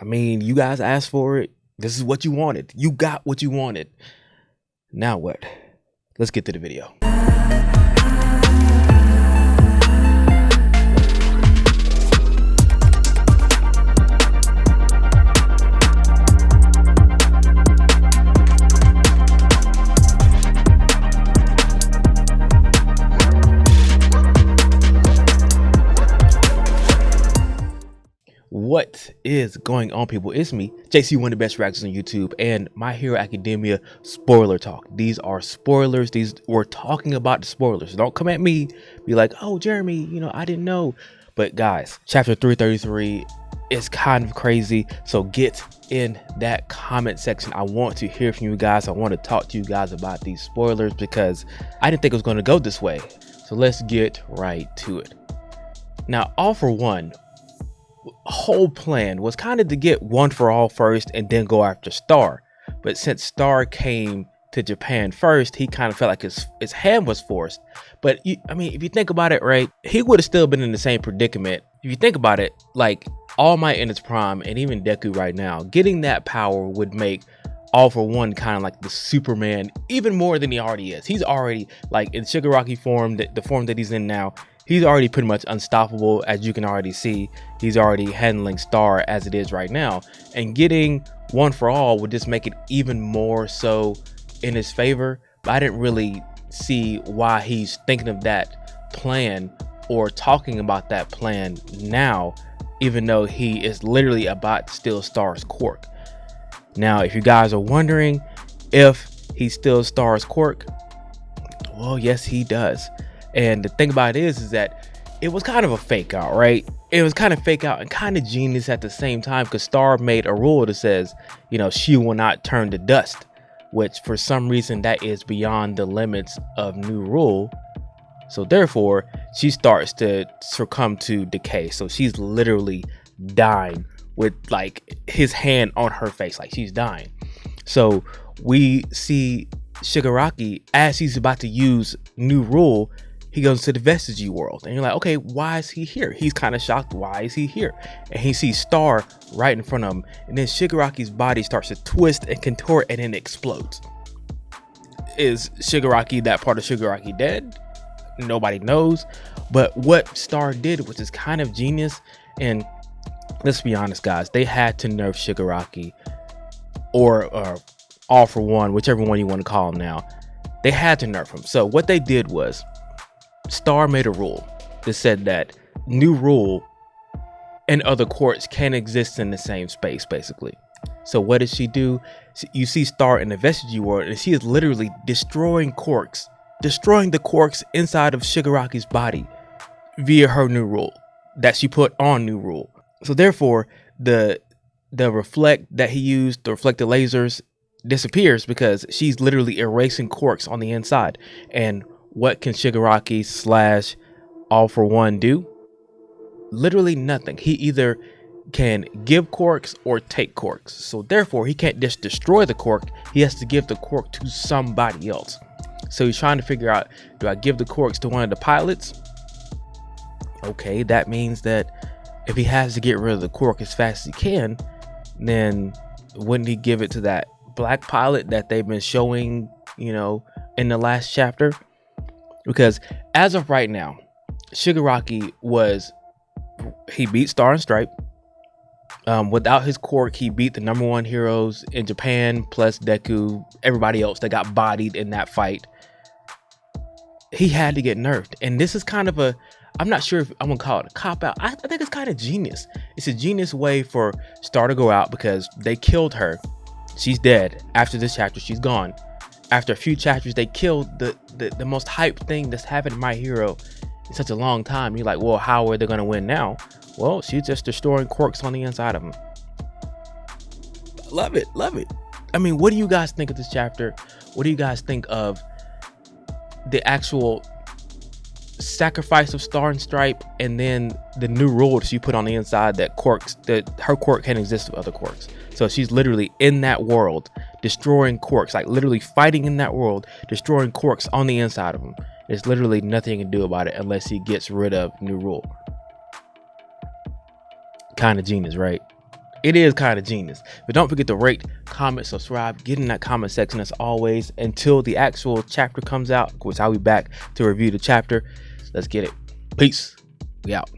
I mean, you guys asked for it. This is what you wanted. You got what you wanted. Now what? Let's get to the video. What is going on, people? It's me, JC, one of the best reactors on YouTube, and My Hero Academia spoiler talk. These are spoilers. We're talking about the spoilers. Don't come at me, be like, oh, Jeremy, I didn't know. But guys, chapter 333 is kind of crazy. So get in that comment section. I want to hear from you guys. I want to talk to you guys about these spoilers because I didn't think it was going to go this way. So let's get right to it. Now, All For One whole plan was kind of to get One For All first and then go after Star, but since Star came to Japan first, he kind of felt like his hand was forced. But I mean, if you think about it, right, he would have still been in the same predicament. If you think about it, like All Might in its prime and even Deku right now, getting that power would make All For One kind of like the Superman even more than he already is. He's already like in Shigaraki form, the form that he's in now. He's already pretty much unstoppable, as you can already see. He's already handling Star as it is right now. And getting One For All would just make it even more so in his favor. But I didn't really see why he's thinking of that plan or talking about that plan now, even though he is literally about to steal Star's quirk. Now, if you guys are wondering if he steals Star's quirk, well, yes, he does. And the thing about it is that it was kind of a fake out, right? It was kind of fake out and kind of genius at the same time, because Star made a rule that says, she will not turn to dust, which for some reason that is beyond the limits of new rule. So therefore, she starts to succumb to decay. So she's literally dying with like his hand on her face, like she's dying. So we see Shigaraki, as he's about to use new rule, he goes to the Vestige world, and you're like, okay, why is he here? He's kind of shocked. Why is he here? And he sees Star right in front of him, and then Shigaraki's body starts to twist and contort, and then it explodes. Is Shigaraki, that part of Shigaraki, dead? Nobody knows. But what Star did, which is kind of genius, and let's be honest, guys, they had to nerf Shigaraki, or All For One, whichever one you want to call him now. They had to nerf him. So what they did was, Star made a rule that said that new rule and other quirks can exist in the same space, basically. So what does she do? You see Star in the Vestige world, and she is literally destroying the quirks inside of Shigaraki's body via her new rule that she put on new rule. So therefore, the reflect that he used, the reflected lasers, disappears because she's literally erasing quirks on the inside. And what can Shigaraki / All For One do? Literally nothing. He either can give quirks or take quirks. So therefore, he can't just destroy the quirk. He has to give the quirk to somebody else. So he's trying to figure out, do I give the quirks to one of the pilots? Okay, that means that if he has to get rid of the quirk as fast as he can, then wouldn't he give it to that black pilot that they've been showing, in the last chapter? Because as of right now, Shigaraki he beat Star and Stripe. Without his quirk, he beat the #1 heroes in Japan, plus Deku, everybody else that got bodied in that fight. He had to get nerfed. And this is kind of I'm not sure if I'm gonna call it a cop-out. I think it's kind of genius. It's a genius way for Star to go out because they killed her. She's dead. After this chapter, she's gone. After a few chapters, they killed the most hyped thing that's happened to My Hero in such a long time. You're like, well, how are they going to win now? Well, she's just destroying quirks on the inside of him. Love it. Love it. I mean, what do you guys think of this chapter? What do you guys think of the actual sacrifice of Star and Stripe, and then the new rule that she put on the inside that her quirk can exist with other quirks? So she's literally in that world destroying quirks, like literally fighting in that world, destroying quirks on the inside of him. There's literally nothing you can do about it unless he gets rid of new rule. Kind of genius, right? It is kind of genius. But don't forget to rate, comment, subscribe, get in that comment section as always until the actual chapter comes out, which I'll be back to review the chapter. Let's get it. Peace. We out.